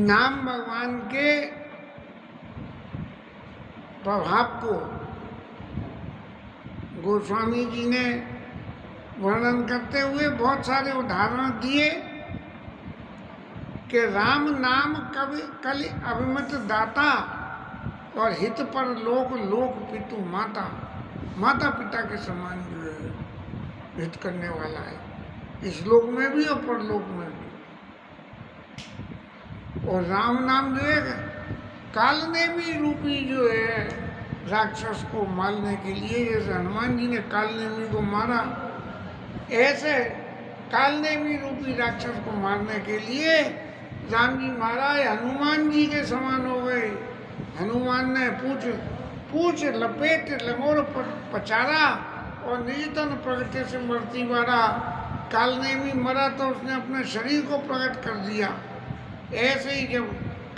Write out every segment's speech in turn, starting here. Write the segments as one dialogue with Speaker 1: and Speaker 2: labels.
Speaker 1: नाम भगवान के प्रभाव को गोस्वामी जी ने वर्णन करते हुए बहुत सारे उदाहरण दिए कि राम नाम कवि कलि अभिमत दाता और हित पर लोक लोक पितु माता, माता पिता के समान जो है हित करने वाला है, इस लोक में भी और परलोक में भी। और राम नाम जो है कालनेमी रूपी जो है राक्षस को मारने के लिए, जैसे हनुमान जी ने कालनेमी को मारा, ऐसे कालनेमी रूपी राक्षस को मारने के लिए राम जी महाराज हनुमान जी के समान हो गए। हनुमान ने पूछ लपेट लंगोर पचारा और निजतन प्रगति से मरती मारा। कालनेमी मरा तो उसने अपने शरीर को प्रकट कर दिया। ऐसे ही जब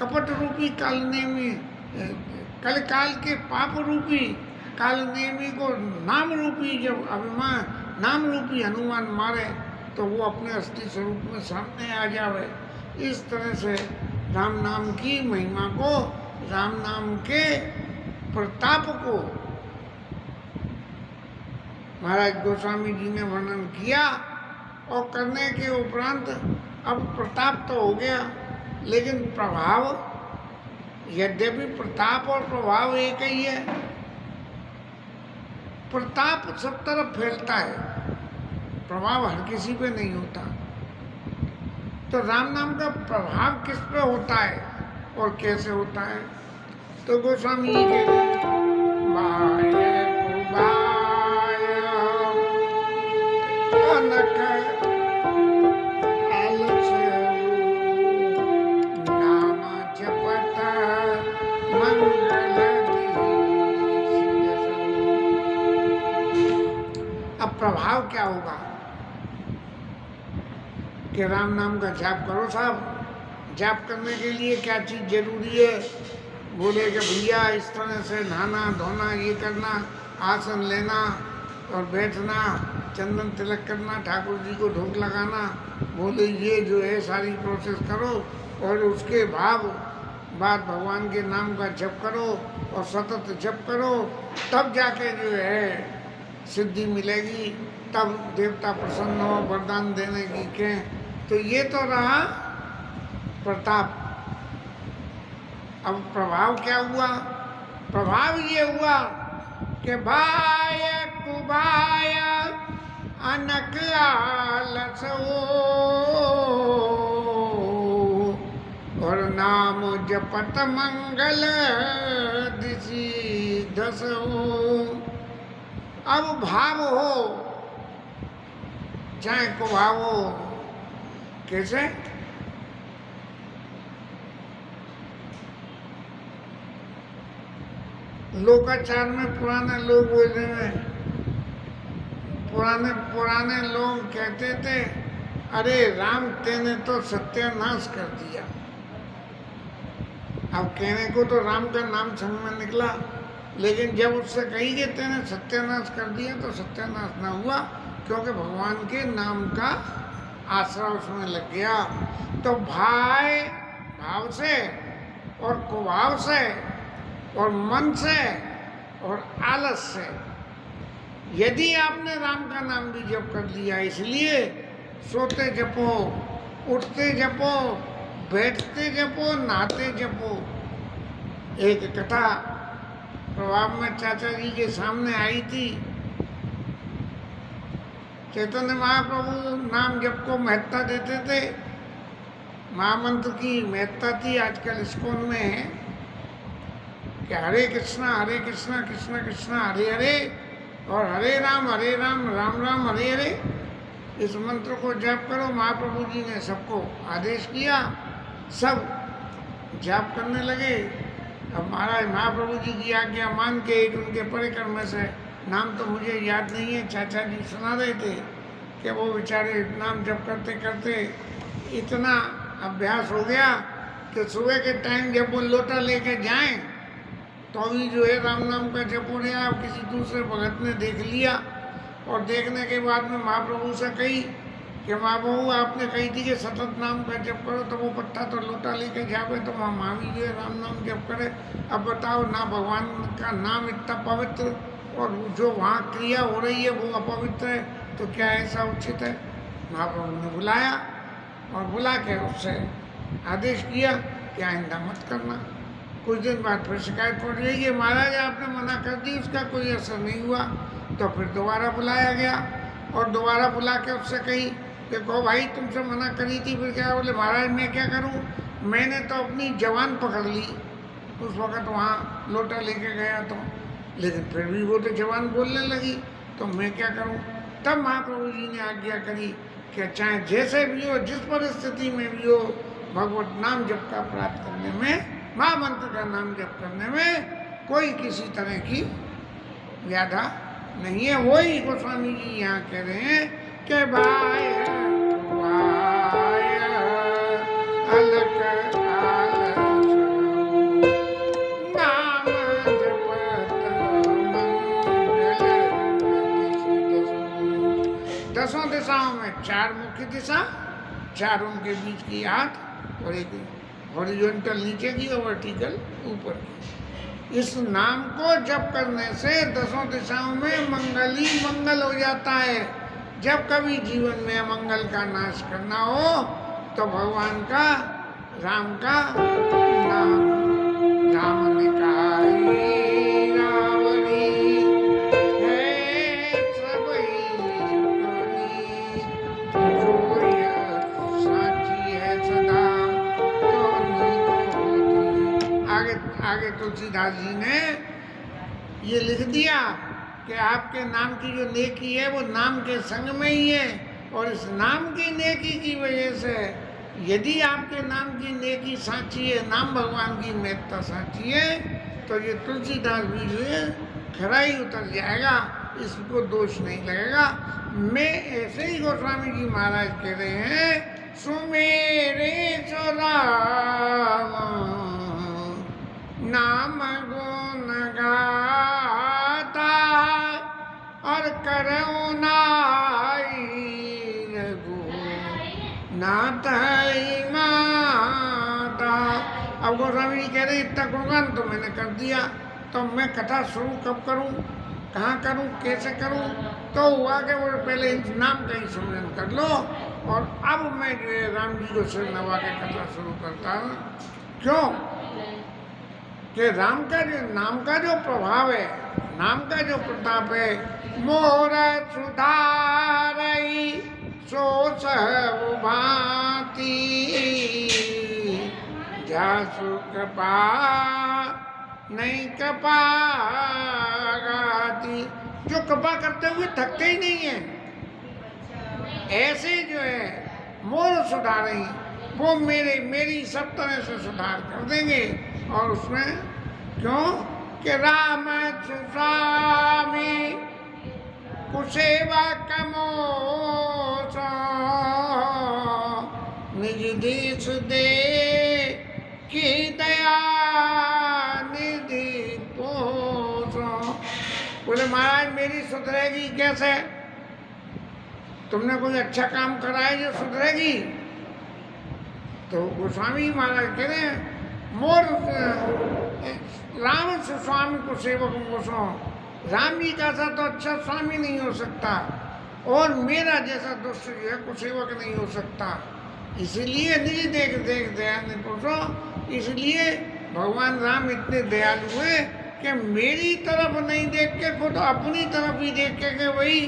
Speaker 1: कपट रूपी कालनेमी काल के पाप रूपी कालनेमी को नाम रूपी जब अभिमान नाम रूपी हनुमान मारे तो वो अपने असली स्वरूप में सामने आ जावे। इस तरह से राम नाम की महिमा को, राम नाम के प्रताप को महाराज गोस्वामी जी ने वर्णन किया। और करने के उपरांत अब प्रताप तो हो गया, लेकिन प्रभाव, यद्यपि प्रताप और प्रभाव एक ही है, प्रताप सब तरफ फैलता है, प्रभाव हर किसी पे नहीं होता। तो राम नाम का प्रभाव किस पे होता है और कैसे होता है? तो गोस्वामी जी कहते प्रभाव क्या होगा कि राम नाम का जाप करो साहब। जाप करने के लिए क्या चीज़ जरूरी है? बोले कि भैया इस तरह से नहाना धोना, ये करना, आसन लेना और बैठना, चंदन तिलक करना, ठाकुर जी को ढोक लगाना। बोले ये जो है सारी प्रोसेस करो और उसके बाद भगवान के नाम का जप करो और सतत जप करो, तब जाके जो है सिद्धि मिलेगी, तब देवता प्रसन्न हो वरदान देने की कहें। तो ये तो रहा प्रताप। अब प्रभाव क्या हुआ? प्रभाव ये हुआ कि भाय कुभाय अनक आलस और नाम जपत मंगल दिशि दस हो। अब भाव हो चाहे कुभाव हो, कैसे? लोकाचार में पुराने लोग बोल रहे हैं, पुराने लोग कहते थे अरे राम तेने तो सत्यानाश कर दिया। अब कहने को तो राम का नाम संग में निकला, लेकिन जब उससे कही कि तेने सत्यानाश कर दिया तो सत्यानाश ना हुआ, क्योंकि भगवान के नाम का आश्रय उसमें लग गया। तो भाव से और कुभाव से और मन से और आलस से, यदि आपने राम का नाम भी जप कर लिया, इसलिए सोते जपो, उठते जपो, बैठते जपो, नहाते जपो। एक कथा प्रभाव में चाचा जी के सामने आई थी। चैतन्य महाप्रभु नाम जप को महत्ता देते थे, महामंत्र की महत्ता थी। आजकल इस्कॉन में है कि हरे कृष्णा कृष्ण कृष्ण हरे हरे, और हरे राम राम राम हरे हरे, इस मंत्र को जप करो। महाप्रभु जी ने सबको आदेश किया, सब जप करने लगे। अब महाराज महाप्रभु जी की आज्ञा मान के एक उनके परिक्रम से, नाम तो मुझे याद नहीं है, चाचा जी सुना रहे थे कि वो बेचारे नाम जप करते करते इतना अभ्यास हो गया कि सुबह के टाइम जब वो लोटा लेके जाएं तो अभी जो है राम नाम का जप हो रहा, किसी दूसरे भगत ने देख लिया और देखने के बाद में महाप्रभु से कही कि महाप्रभु आपने कही थी कि सतत नाम का जप करो, तो वो पट्टा तो लोटा लेके जावे तो वहाँ मामी जो है राम नाम जप करे। अब बताओ ना, भगवान का नाम इतना पवित्र और जो वहाँ क्रिया हो रही है वो अपवित्र है, तो क्या ऐसा उचित है? महाप्रभु ने बुलाया और बुला के उससे आदेश किया कि आइंदा मत करना। कुछ दिन बाद फिर शिकायत पड़ रही है, महाराज आपने मना कर दी, उसका कोई असर नहीं हुआ। तो फिर दोबारा बुलाया गया और दोबारा बुला के उससे कही कि कहो भाई तुमसे मना करी थी, फिर क्या? बोले महाराज मैं क्या करूं, मैंने तो अपनी जवान पकड़ ली उस वक़्त वहाँ लोटा लेके गया तो, लेकिन फिर भी वो तो जवान बोलने लगी, तो मैं क्या करूं? तब महाप्रभु जी ने आज्ञा करी कि चाहे जैसे भी हो, जिस परिस्थिति में भी हो, भगवत नाम जप का प्राप्त करने में, महामंत्र का नाम जप करने में कोई किसी तरह की व्याधा नहीं है। वही गोस्वामी जी यहाँ कह रहे हैं कि बाय अलग आलस नाम जपत मंगल। दसों दिशाओं में चार मुख्य दिशा, चार उनके बीच की 8 और एक हॉरिजॉन्टल नीचे की और वर्टिकल ऊपर की। इस नाम को जप करने से दसों दिशाओं में मंगल ही मंगल हो जाता है। जब कभी जीवन में अमंगल का नाश करना हो तो भगवान का, राम का नाम। राम ने कहा रावणी है सबई कोनी, जो यह साची है सदा आगे तुलसीदास जी ने ये लिख दिया कि आपके नाम की जो नेकी है वो नाम के संग में ही है, और इस नाम की नेकी की वजह से यदि आपके नाम की नेकी साची है, नाम भगवान की महत्ता साची है, तो ये तुलसीदास भी जो है खरा ही उतर जाएगा, इसको दोष नहीं लगेगा। मैं ऐसे ही गोस्वामी जी महाराज कह रहे हैं, सुमेरे सो राम नाम गुण गाता और करो नाई रघु नाथ माता। अब गोस्वामी जी कह रहे इतना गुणगान तो मैंने कर दिया, तो मैं कथा शुरू कब करूं, कहाँ करूं, कैसे करूं? तो हुआ कि वो पहले नाम का ही सुमिरन कर लो और अब मैं जो है राम जी को सिर नवा के कथा शुरू करता हूँ। क्यों कि राम का जो नाम का जो प्रभाव है, नाम का जो प्रताप है, मोर सुधारई सो सहु भांति जासु कृपा नहीं कृपा गाती। जो कृपा करते हुए थकते ही नहीं है, ऐसे जो है मोर सुधारई, वो मेरी सब तरह से सुधार कर देंगे। और उसमें क्यों कि राम सुस्वामी कुसेवा कमो निज देश दे की दया निधि पोषो। बोले महाराज मेरी सुधरेगी कैसे? तुमने कोई अच्छा काम करा है जो सुधरेगी? तो गोस्वामी महाराज कह रहे हैं मोर राम स्वामी को सेवक मोसो, राम जी का सा तो अच्छा स्वामी नहीं हो सकता और मेरा जैसा दुष्ट जो है को सेवक नहीं हो सकता। इसीलिए निज देख देख दया ने पूछो, इसलिए भगवान राम इतने दयालु हुए कि मेरी तरफ नहीं देख के खुद अपनी तरफ ही देख के वही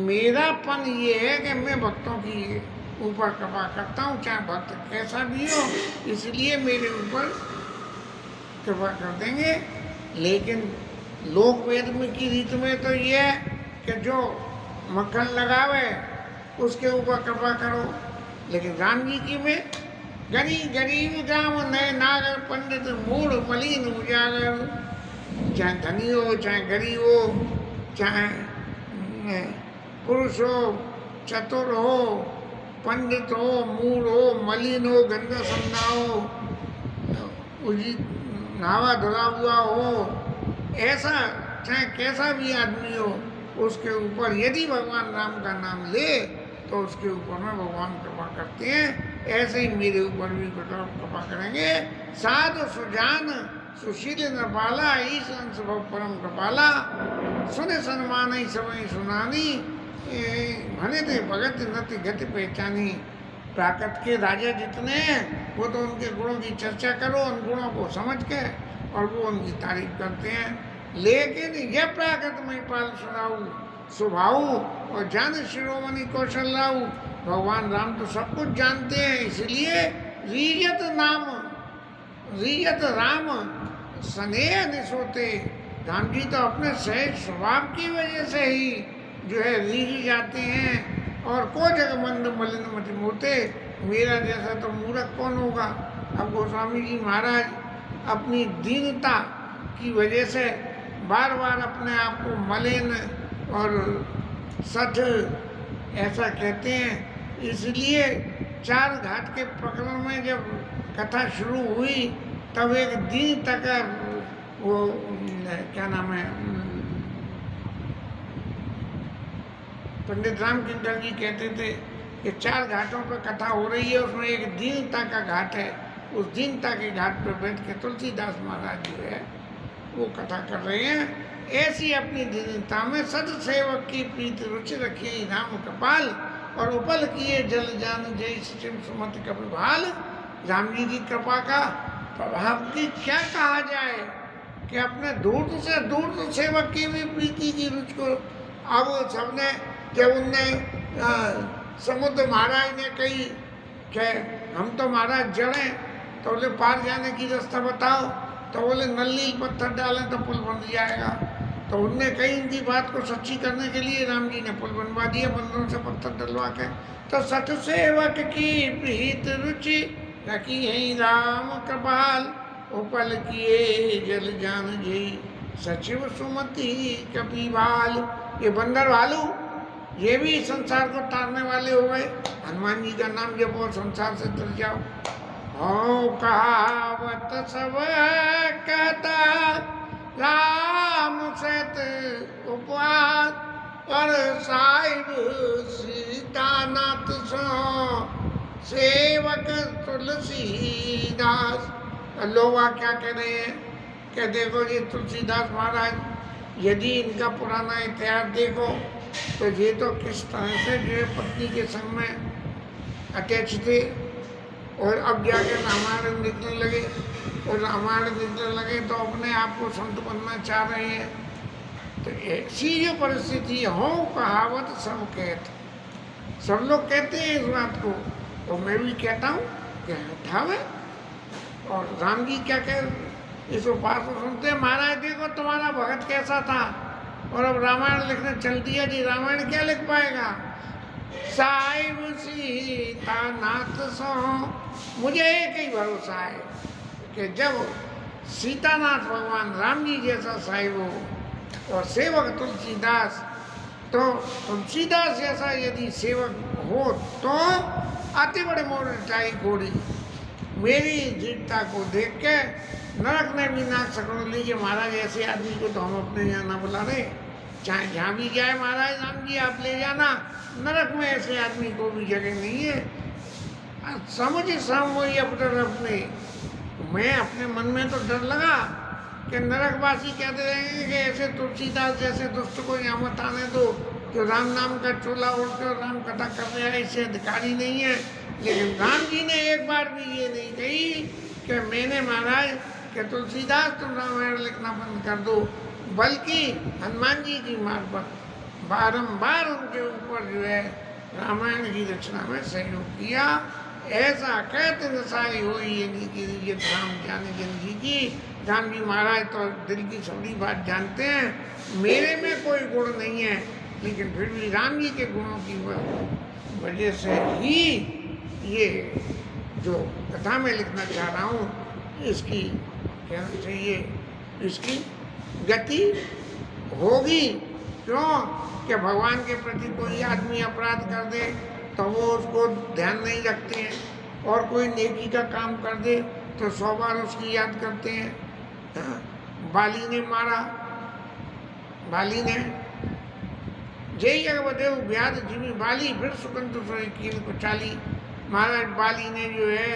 Speaker 1: मेरापन ये है कि मैं भक्तों की ऊपर कृपा करता हूँ, चाहे भक्त कैसा भी हो, इसलिए मेरे ऊपर कृपा कर देंगे। लेकिन लोक वेद में की रीत में तो ये है कि जो मक्खन लगावे उसके ऊपर कृपा करो। लेकिन राम जी की में गरीब गाँव नए नागर पंडित मूड मलिन उजागर, चाहे धनी हो चाहे गरीब हो, चाहे पुरुष हो चतुर हो पंडित हो मूड हो मलिन हो गंदा संदा हो नहावा धुला हुआ हो, ऐसा चाहे कैसा भी आदमी हो, उसके ऊपर यदि भगवान राम का नाम ले तो उसके ऊपर में भगवान कृपा करते हैं। ऐसे ही मेरे ऊपर भी कृपा करेंगे। साधु सुजान सुशील नरपाला ईशान स्वभाव परम कृपाला, सुने सन्मान ही समय सुनानी भने थे भगत नति गति पहचानी। प्राकृत के राजा जितने हैं वो तो उनके गुणों की चर्चा करो, उन गुणों को समझ के और वो उनकी तारीफ करते हैं। लेकिन यह प्राकृत में पाल सुनाऊ स्वभाव और जान शिरोमणि कौशल लाऊ, भगवान राम तो सब कुछ जानते हैं, इसलिए रीयत राम स्नेह निसोते। राम जी तो अपने सहज स्वभाव की वजह से ही जो है रीझ जाते हैं। और को जग मंद मलिन मति मोते, मेरा जैसा तो मूर्ख कौन होगा। अब गोस्वामी जी महाराज अपनी दीनता की वजह से बार बार अपने आप को मलिन और सठ ऐसा कहते हैं। इसलिए चार घाट के प्रकरण में जब कथा शुरू हुई तब एक दीनता का वो क्या नाम है पंडित रामकिंकर जी कहते थे कि चार घाटों पर कथा हो रही है, उसमें एक दीनता का घाट है। उस दीनता के घाट पर बैठ के तुलसीदास महाराज जो है वो कथा कर रहे हैं। ऐसी अपनी दीनता में सद सेवक की प्रीति रुचि रखी राम कपाल, और उपल किए जल जान जय सिम सुमति कपिभाल। राम जी की कृपा का प्रभाव की क्या कहा जाए कि अपने दूर से सेवक की भी प्रीति की रुचि को। अब सबने जब उनने समुद्र महाराज ने कही कि हम तो महाराज जड़े, तो बोले पार जाने की रास्ता बताओ, तो बोले नल्ली पत्थर डालें तो पुल बन जाएगा। तो उनने कही इनकी बात को सच्ची करने के लिए राम जी ने पुल बनवा दिया बंदरों से पत्थर डलवा के। तो सठ सेवक की प्रीत रुचि रखी है राम कृपाल, उपल किए जल जान जी सचिव सुमति कपिबाल। ये बंदर भालू ये भी संसार को तारने वाले हो गए। हनुमान जी का नाम जपो और संसार से तर जाओ। हो कहावत सब कहता राम सत उपवास, और साहिब सीतानाथ सो सेवक तुलसीदास। लोग क्या कह रहे हैं कि देखो ये तुलसीदास महाराज, यदि इनका पुराना इतिहास देखो तो ये तो किस तरह से जो है पत्नी के संग में अटैच थे, और अब जाके रामायण लिखने लगे, और रामायण लिखने लगे तो अपने आप को संत बनना चाह रहे हैं। तो ऐसी जो परिस्थिति हो कहावत सब कहते, सब लोग कहते हैं इस बात को, तो मैं भी कहता हूँ कि हटावे। और राम जी क्या कह इस उपास को सुनते हैं, महाराज देखो तुम्हारा भगत कैसा था, और अब रामायण लिखने चल दिया जी। रामायण क्या लिख पाएगा। साहिब सीता नाथ सो, मुझे एक ही भरोसा है कि जब सीतानाथ भगवान राम जी जैसा साहिब हो और सेवक तुलसीदास, तो तुलसीदास जैसा यदि सेवक हो तो अति बड़े मोटाई घोड़ी मेरी दृढ़ता को देख के नरक में भी नाक सकड़ लीजिए। महाराज ऐसे आदमी को तो हम अपने यहाँ ना बुला रहे, चाहे जहाँ भी जाए महाराज राम जी आप ले जाना, नरक में ऐसे आदमी को भी जगह नहीं है। समझ वही अपने मैं अपने मन में तो डर लगा कि नरकवासी कहते रहेंगे कि ऐसे तुलसीदास जैसे दुष्ट को यहाँ मत आने दो, जो राम नाम का चोला उड़ के राम कथा कर रहे हैं, इससे अधिकारी नहीं है। लेकिन राम जी ने एक बार भी ये नहीं कही कि मैंने महाराज कि तुलसीदास तुम रामायण लिखना बंद कर दो, बल्कि हनुमान जी की मार्फत बारंबार उनके ऊपर जो है रामायण की रचना में सहयोग किया। ऐसा कहते नसाई हुई ये राम जाने जिंदगी की। राम जी महाराज तो दिल की सभी बात जानते हैं। मेरे में कोई गुण नहीं है, लेकिन फिर भी राम जी के गुणों की वजह से ही ये जो कथा में लिखना चाह रहा हूँ इसकी कहना चाहिए इसकी गति होगी। क्यों कि भगवान के प्रति कोई आदमी अपराध कर दे तो वो उसको ध्यान नहीं रखते हैं, और कोई नेकी का काम कर दे तो 100 बार उसकी याद करते हैं। बाली ने मारा, बाली ने जय जगवदेव व्याध जिमी बाली फिर सुकंत सोई कीन को चाली। महाराज बाली ने जो है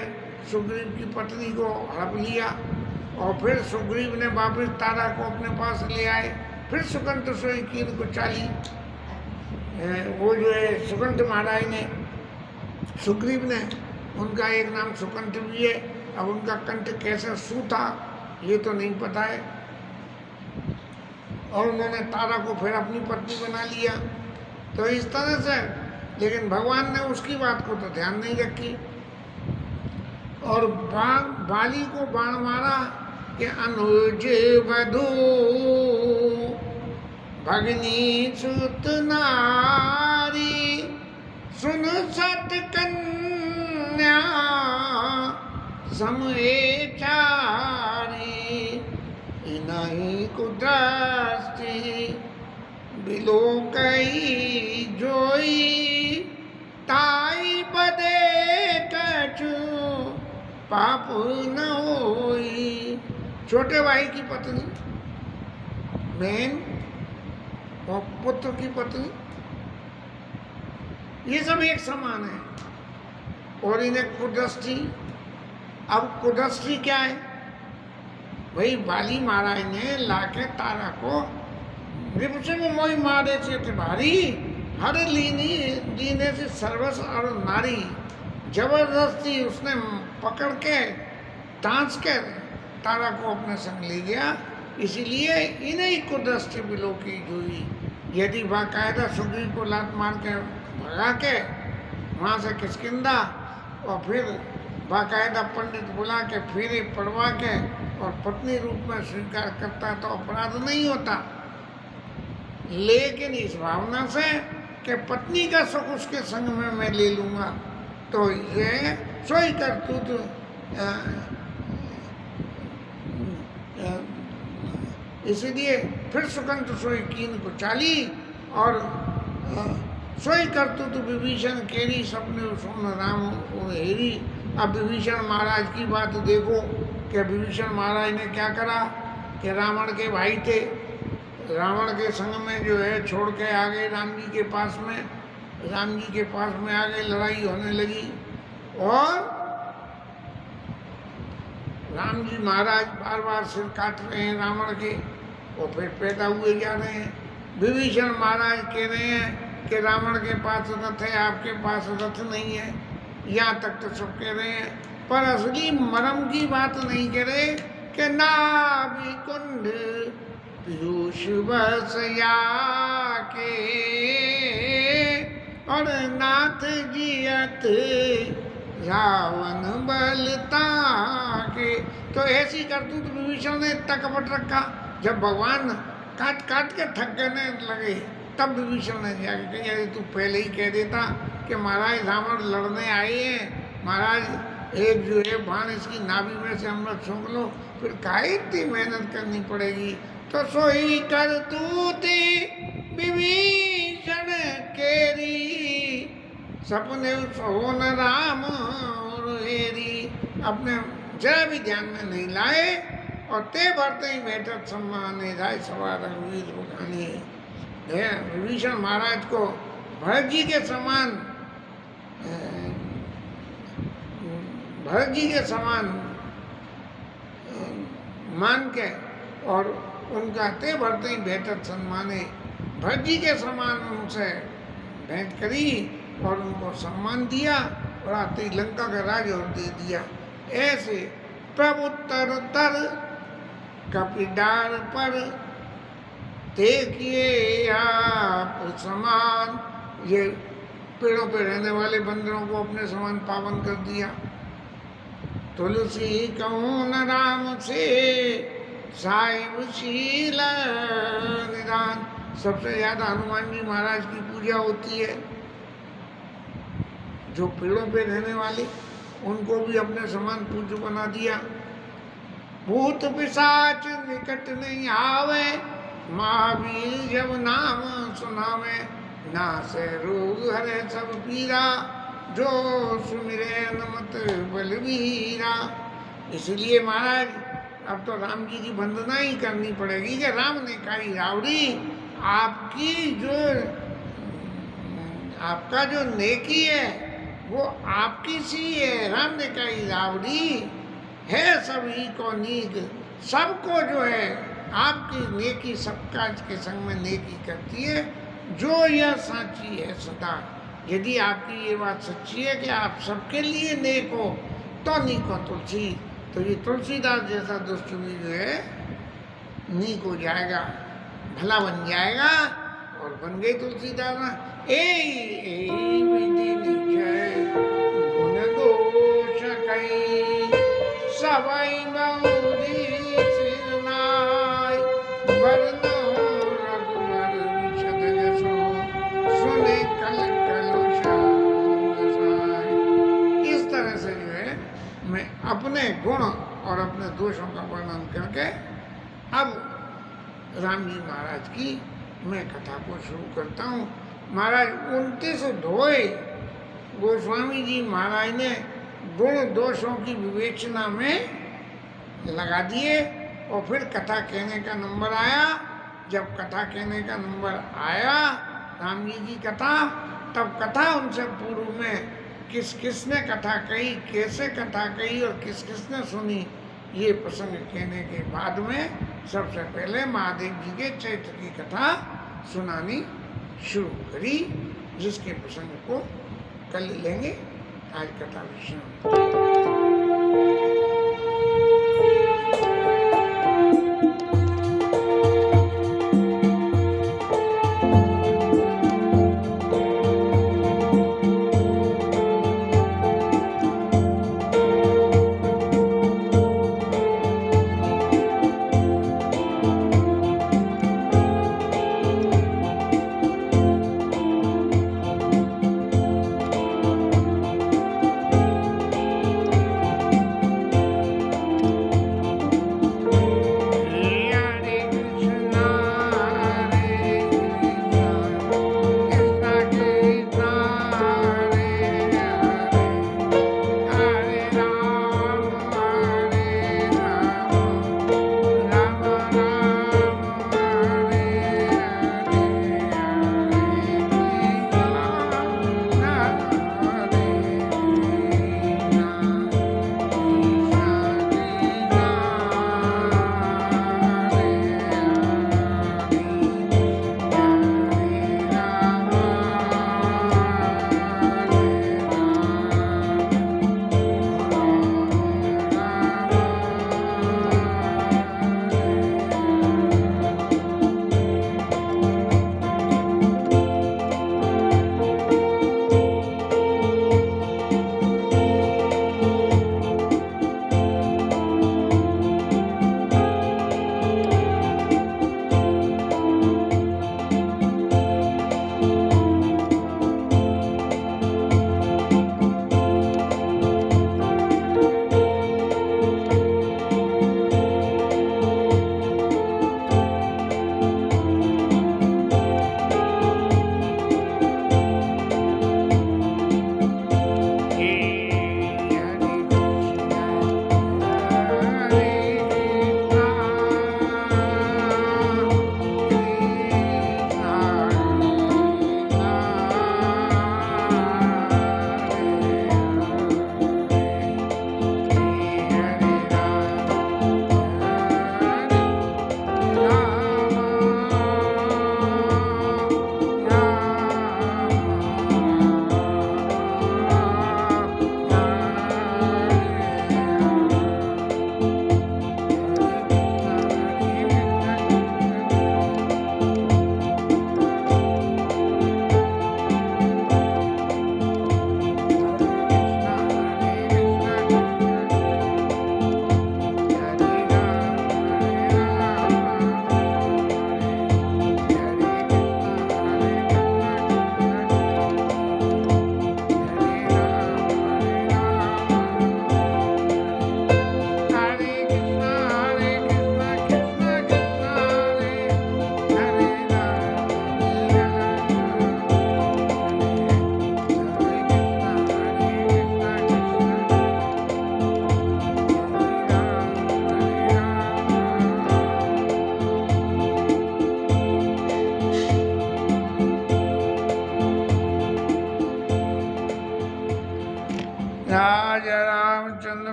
Speaker 1: सुग्रीव की पत्नी को हड़प लिया और फिर सुग्रीव ने वापस तारा को अपने पास ले आए, फिर सुकंत सोई कीन को चाली। वो जो है सुकंत महाराज ने, सुग्रीव ने, उनका एक नाम सुकंत भी है। अब उनका कंठ कैसा सूथा ये तो नहीं पता है, और उन्होंने तारा को फिर अपनी पत्नी बना लिया। तो इस तरह से, लेकिन भगवान ने उसकी बात को तो ध्यान नहीं रखी और बाली को बाण मारा कि अनुज वधू भगनी सुत नारी सुन सत कन्या समये चारी इनहि कुदृष्टि बिलोकई जोई ताई बदे कछु पाप न होई। छोटे भाई की पत्नी, बहन और पुत्र की पत्नी, ये सब एक समान है। और इन्हें कुदृष्टि, अब कुदृष्टि क्या है भाई? बाली महाराज ने लाके तारा को रिपुचे में मोई मारे थे भारी हर लीने से सर्वस और नारी, जबरदस्ती उसने पकड़ के टांच के तारा को अपने संग ले गया। इसीलिए इन्हीं कुदृष्टि बिलो की जोई। यदि बाकायदा सुग्रीव को लात मार के भगा के वहाँ से किष्किंधा और फिर बाकायदा पंडित बुला के फेरे पड़वा के और पत्नी रूप में स्वीकार करता तो अपराध नहीं होता। लेकिन इस भावना से कि पत्नी का सुख उसके संग में मैं ले लूँगा, तो ये सोई करतूत इसीलिए फिर सुकंत सोई कीन को चाली और सोई करतूत विभीषण केरी सपने सोन राम हेरी। अब विभीषण महाराज की बात देखो कि विभीषण महाराज ने क्या करा कि रावण के भाई थे, रावण के संग में जो है छोड़ के आ गए राम जी के पास में, राम जी के पास में आ गए, लड़ाई होने लगी और राम जी महाराज बार बार सिर काट रहे हैं रावण के और फिर पैदा हुए जा रहे हैं। विभीषण महाराज कह रहे हैं कि रावण के पास रथ है, आपके पास रथ नहीं है, यहाँ तक तो सब कह रहे हैं, पर असली मरम की बात नहीं कह रहे कि नाभि कुंड पीयूष बसया के और नाथ जियत रावण बलता के। तो ऐसी करतूत विभीषण ने इतना कपट रखा। जब भगवान काट काट के थक गए लगे तब विभीषण ने जाके कहा अरे तू पहले ही कह देता कि महाराज रावण लड़ने आए हैं, महाराज एक जो है बाण इसकी नाभि में से अमृत सूंघ लो, फिर काहे इतनी मेहनत करनी पड़ेगी। तो सोई करतूती विभीषण केरी सपने सोन राम हेरी। अपने जरा भी ध्यान में नहीं लाए और ते भरते ही बैठक सम्मान राय सवार रघुवीर बखानी। विभीषण महाराज को भरत जी के समान, भरत जी के समान मान के और उनका ते भरते ही भेंट सम्माने, भरत जी के समान उनसे भेंट करी और उनको सम्मान दिया और आते ही लंका का राज और दे दिया। ऐसे प्रभु तर तर कपिडार पर देखिए आप समान। ये पेड़ों पे रहने वाले बंदरों को अपने समान पावन कर दिया। तुलसी कहूँ न राम से साहिब शील निदान। सबसे ज़्यादा हनुमान जी महाराज की पूजा होती है। जो पेड़ों पे रहने वाले, उनको भी अपने समान पूज्य बना दिया। भूत पिशाच निकट नहीं आवे, महावीर जब नाम सुनावे, नासे रोग हरे सब पीरा, जो सुमिरे नमत बलवीरा। इसलिए महाराज अब तो राम जी की वंदना ही करनी पड़ेगी कि राम ने कही रावड़ी, आपकी जो आपका जो नेकी है वो आपकी सी है। राम ने कही रावड़ी है सभी को नीक, सबको जो है आपकी नेकी सबका के संग में नेकी करती है, जो यह साची है सदा। यदि आपकी ये बात सच्ची है कि आप सबके लिए नेक हो, तो नीक हो तुलसी। तो ये तुलसीदास जैसा दुष्ट भी जो है नीक हो जाएगा, भला बन जाएगा। और बन गई तुलसीदास ना, ए विधि निजय गुण दोष कई, सबई बहुरी सिरनाय, बरनो रघुवर विशद जसो, सुने कल कलुषा नसाय। इस तरह से जो है मैं अपने गुण और अपने दोषों का वर्णन करके अब राम जी महाराज की मैं कथा को शुरू करता हूँ। महाराज 29 ढोए गोस्वामी जी महाराज ने गुण दोषों की विवेचना में लगा दिए। और फिर कथा कहने का नंबर आया। जब कथा कहने का नंबर आया राम जी की कथा, तब कथा उनसे पूर्व में किस किसने कथा कही, कैसे कथा कही और किस किसने सुनी, ये प्रसंग कहने के बाद में सबसे पहले महादेव जी के चैत्र की कथा सुनानी शुरू करी, जिसके प्रसंग को कल लेंगे। आज कथा विश्राम।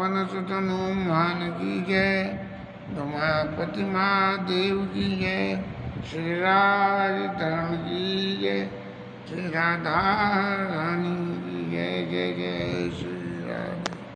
Speaker 1: पवन सुत हनुमान की जय, उमापति महादेव की जय, श्री राज धर्म की जय, श्री राधा रानी की जय, जय जय श्री